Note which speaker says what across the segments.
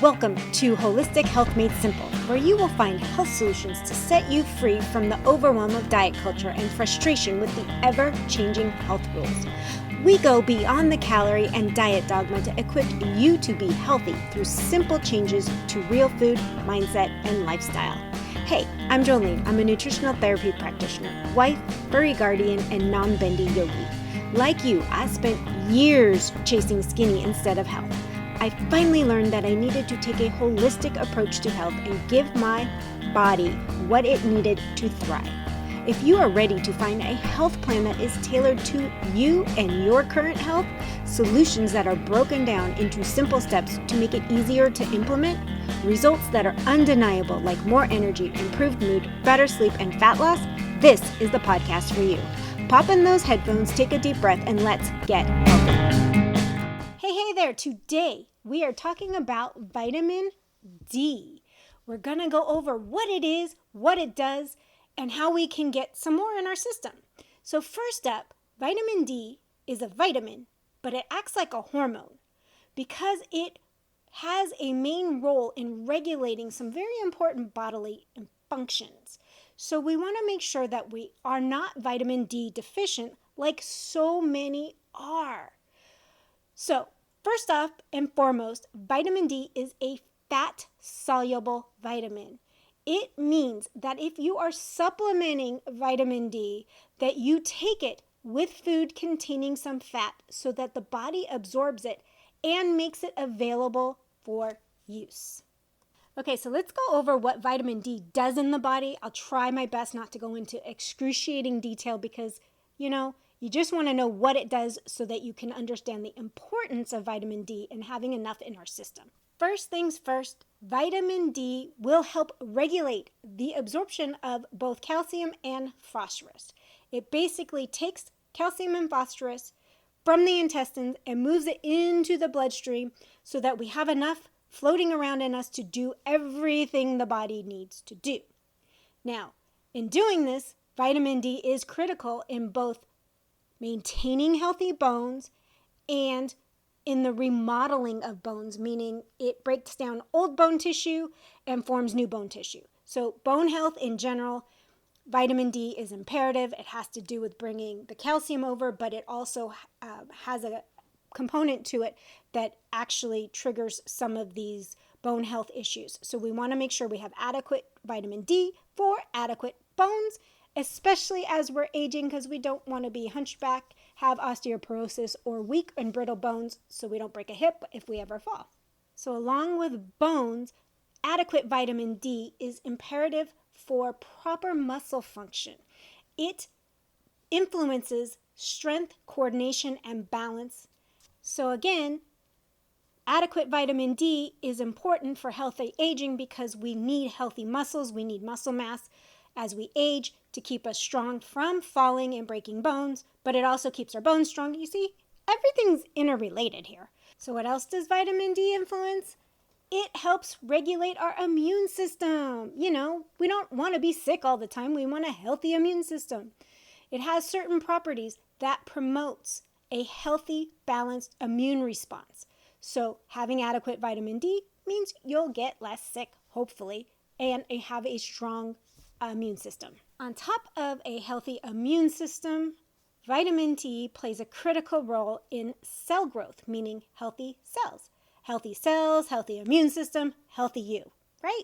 Speaker 1: Welcome to Holistic Health Made Simple, where you will find health solutions to set you free from the overwhelm of diet culture and frustration with the ever-changing health rules. We go beyond the calorie and diet dogma to equip you to be healthy through simple changes to real food, mindset, and lifestyle. Hey, I'm Jolene. I'm a nutritional therapy practitioner, wife, furry guardian, and non-bendy yogi. Like you, I spent years chasing skinny instead of health. I finally learned that I needed to take a holistic approach to health and give my body what it needed to thrive. If you are ready to find a health plan that is tailored to you and your current health, solutions that are broken down into simple steps to make it easier to implement, results that are undeniable like more energy, improved mood, better sleep, and fat loss, this is the podcast for you. Pop in those headphones, take a deep breath, and let's get healthy. Hey there, today we are talking about vitamin D. We're going to go over what it is, what it does, and how we can get some more in our system. So first up, vitamin D is a vitamin, but it acts like a hormone because it has a main role in regulating some very important bodily functions. So we want to make sure that we are not vitamin D deficient like so many are. So first off and foremost, vitamin D is a fat-soluble vitamin. It means that if you are supplementing vitamin D, that you take it with food containing some fat so that the body absorbs it and makes it available for use. Okay, so let's go over what vitamin D does in the body. I'll try my best not to go into excruciating detail because, you just want to know what it does so that you can understand the importance of vitamin D and having enough in our system. First things first, vitamin D will help regulate the absorption of both calcium and phosphorus. It basically takes calcium and phosphorus from the intestines and moves it into the bloodstream so that we have enough floating around in us to do everything the body needs to do. Now, in doing this, vitamin D is critical in both maintaining healthy bones and in the remodeling of bones, meaning it breaks down old bone tissue and forms new bone tissue. So bone health in general, vitamin D is imperative. It has to do with bringing the calcium over, but it also has a component to it that actually triggers some of these bone health issues. So we want to make sure we have adequate vitamin D for adequate bones, especially as we're aging, because we don't want to be hunchback, have osteoporosis, or weak and brittle bones so we don't break a hip if we ever fall. So along with bones, adequate vitamin D is imperative for proper muscle function. It influences strength, coordination, and balance. So again, adequate vitamin D is important for healthy aging because we need healthy muscles, we need muscle mass as we age to keep us strong from falling and breaking bones, but it also keeps our bones strong. You see, everything's interrelated here. So what else does vitamin D influence? It helps regulate our immune system. We don't want to be sick all the time. We want a healthy immune system. It has certain properties that promotes a healthy, balanced immune response. So having adequate vitamin D means you'll get less sick, hopefully, and have a strong immune system. On top of a healthy immune system, vitamin D plays a critical role in cell growth, meaning healthy cells. Healthy cells, healthy immune system, healthy you, right?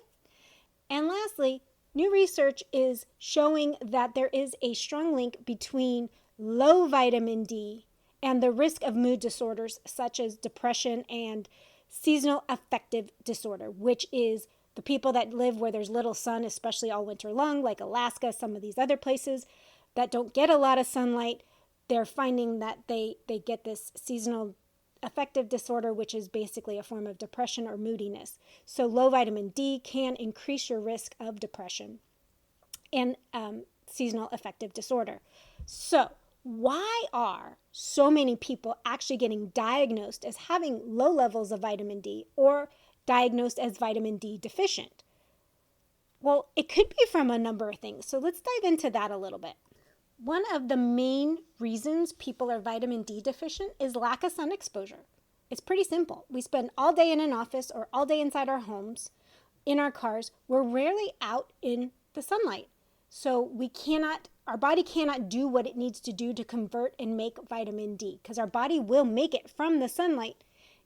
Speaker 1: And lastly, new research is showing that there is a strong link between low vitamin D and the risk of mood disorders such as depression and seasonal affective disorder, which is the people that live where there's little sun, especially all winter long, like Alaska, some of these other places that don't get a lot of sunlight, they're finding that they get this seasonal affective disorder, which is basically a form of depression or moodiness. So low vitamin D can increase your risk of depression and seasonal affective disorder. So why are so many people actually getting diagnosed as having low levels of vitamin D or diagnosed as vitamin D deficient? Well, it could be from a number of things. So let's dive into that a little bit. One of the main reasons people are vitamin D deficient is lack of sun exposure. It's pretty simple. We spend all day in an office or all day inside our homes, in our cars. We're rarely out in the sunlight. So our body cannot do what it needs to do to convert and make vitamin D, because our body will make it from the sunlight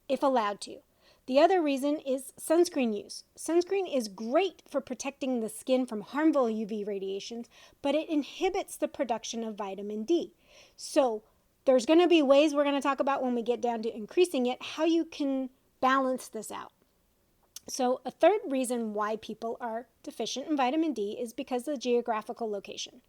Speaker 1: if allowed to. The other reason is sunscreen use. Sunscreen is great for protecting the skin from harmful UV radiations, but it inhibits the production of vitamin D. So there's going to be ways we're going to talk about when we get down to increasing it, how you can balance this out. So a third reason why people are deficient in vitamin D is because of the geographical location.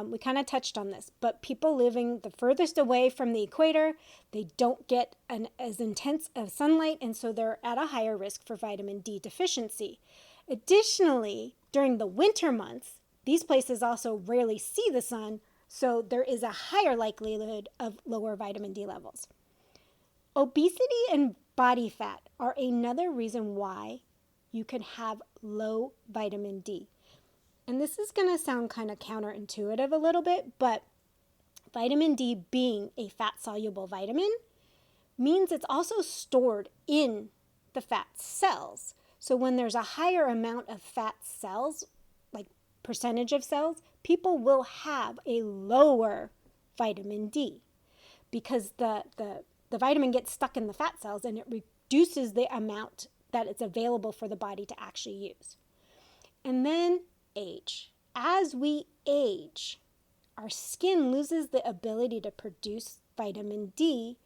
Speaker 1: We kind of touched on this, but people living the furthest away from the equator, they don't get as intense of sunlight, and so they're at a higher risk for vitamin D deficiency. Additionally, during the winter months, these places also rarely see the sun, so there is a higher likelihood of lower vitamin D levels. Obesity and body fat are another reason why you can have low vitamin D. And this is going to sound kind of counterintuitive a little bit, but vitamin D being a fat-soluble vitamin means it's also stored in the fat cells. So when there's a higher amount of fat cells, like percentage of cells, people will have a lower vitamin D because the vitamin gets stuck in the fat cells and it reduces the amount that it's available for the body to actually use. And then age. As we age, our skin loses the ability to produce vitamin D,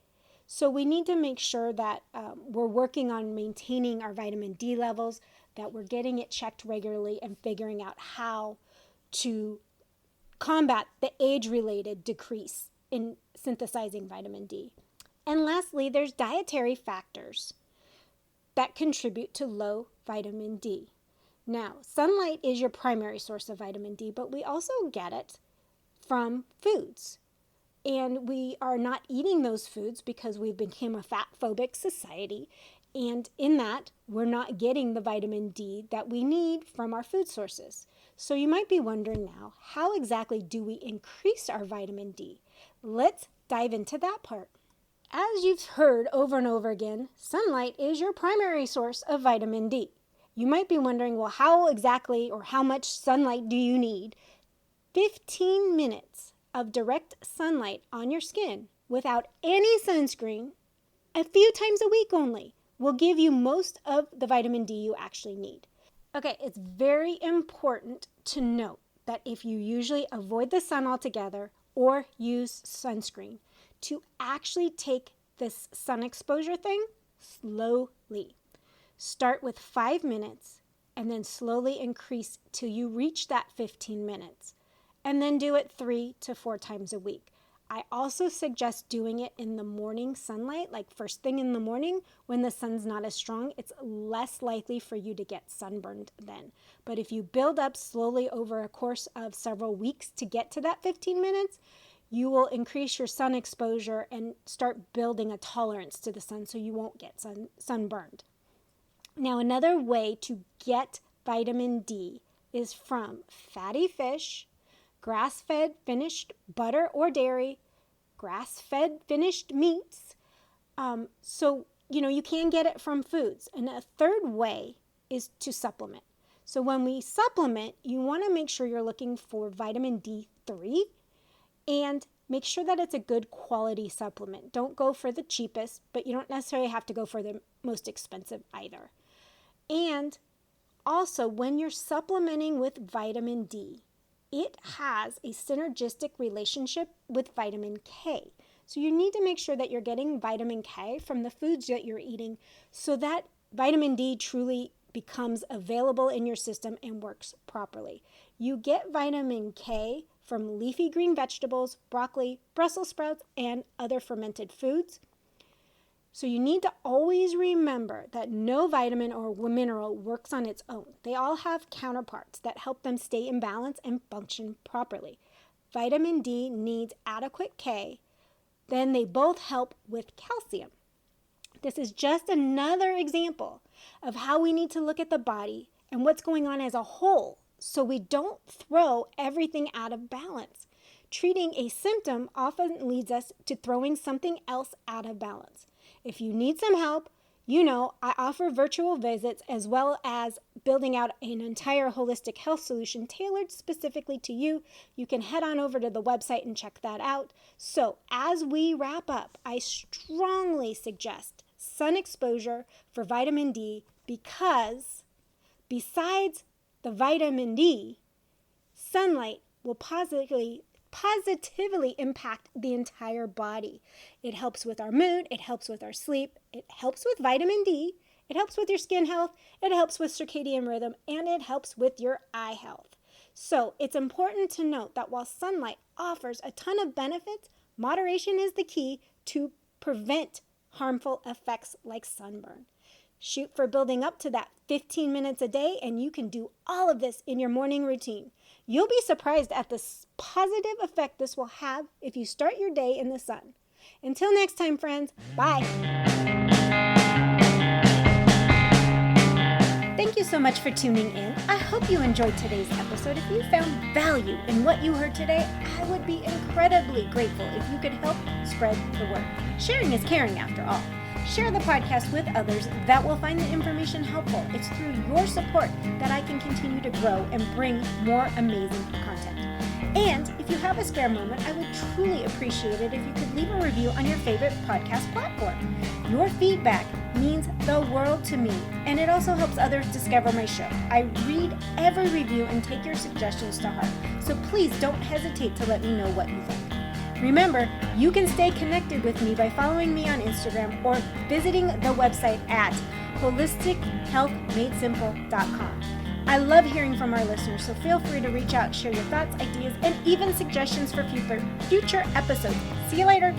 Speaker 1: so we need to make sure that we're working on maintaining our vitamin D levels, that we're getting it checked regularly and figuring out how to combat the age-related decrease in synthesizing vitamin D. And lastly, there's dietary factors that contribute to low vitamin D. Now, sunlight is your primary source of vitamin D, but we also get it from foods. And we are not eating those foods because we've become a fat-phobic society. And in that, we're not getting the vitamin D that we need from our food sources. So you might be wondering now, how exactly do we increase our vitamin D? Let's dive into that part. As you've heard over and over again, sunlight is your primary source of vitamin D. You might be wondering, well, how exactly or how much sunlight do you need? 15 minutes of direct sunlight on your skin without any sunscreen, a few times a week only, will give you most of the vitamin D you actually need. Okay, it's very important to note that if you usually avoid the sun altogether or use sunscreen, to actually take this sun exposure thing slowly. Start with 5 minutes and then slowly increase till you reach that 15 minutes. And then do it 3 to 4 times a week. I also suggest doing it in the morning sunlight, like first thing in the morning when the sun's not as strong. It's less likely for you to get sunburned then. But if you build up slowly over a course of several weeks to get to that 15 minutes, you will increase your sun exposure and start building a tolerance to the sun so you won't get sunburned. Now, another way to get vitamin D is from fatty fish, grass-fed finished butter or dairy, grass-fed finished meats. You can get it from foods. And a third way is to supplement. So when we supplement, you want to make sure you're looking for vitamin D3 and make sure that it's a good quality supplement. Don't go for the cheapest, but you don't necessarily have to go for the most expensive either. And also, when you're supplementing with vitamin D, it has a synergistic relationship with vitamin K. So you need to make sure that you're getting vitamin K from the foods that you're eating so that vitamin D truly becomes available in your system and works properly. You get vitamin K from leafy green vegetables, broccoli, Brussels sprouts, and other fermented foods. So you need to always remember that no vitamin or mineral works on its own. They all have counterparts that help them stay in balance and function properly. Vitamin D needs adequate K, then they both help with calcium. This is just another example of how we need to look at the body and what's going on as a whole so we don't throw everything out of balance. Treating a symptom often leads us to throwing something else out of balance. If you need some help, I offer virtual visits as well as building out an entire holistic health solution tailored specifically to you. You can head on over to the website and check that out. So as we wrap up, I strongly suggest sun exposure for vitamin D because besides the vitamin D, sunlight will positively impact the entire body. It helps with our mood, it helps with our sleep, it helps with vitamin D, it helps with your skin health, it helps with circadian rhythm, and it helps with your eye health. So it's important to note that while sunlight offers a ton of benefits, moderation is the key to prevent harmful effects like sunburn. Shoot for building up to that 15 minutes a day, and you can do all of this in your morning routine. You'll be surprised at the positive effect this will have if you start your day in the sun. Until next time, friends, bye. Thank you so much for tuning in. I hope you enjoyed today's episode. If you found value in what you heard today, I would be incredibly grateful if you could help spread the word. Sharing is caring after all. Share the podcast with others that will find the information helpful. It's through your support that I can continue to grow and bring more amazing content. And if you have a spare moment, I would truly appreciate it if you could leave a review on your favorite podcast platform. Your feedback means the world to me, and it also helps others discover my show. I read every review and take your suggestions to heart, so please don't hesitate to let me know what you think. Remember, you can stay connected with me by following me on Instagram or visiting the website at holistichealthmadesimple.com. I love hearing from our listeners, so feel free to reach out, share your thoughts, ideas, and even suggestions for future episodes. See you later.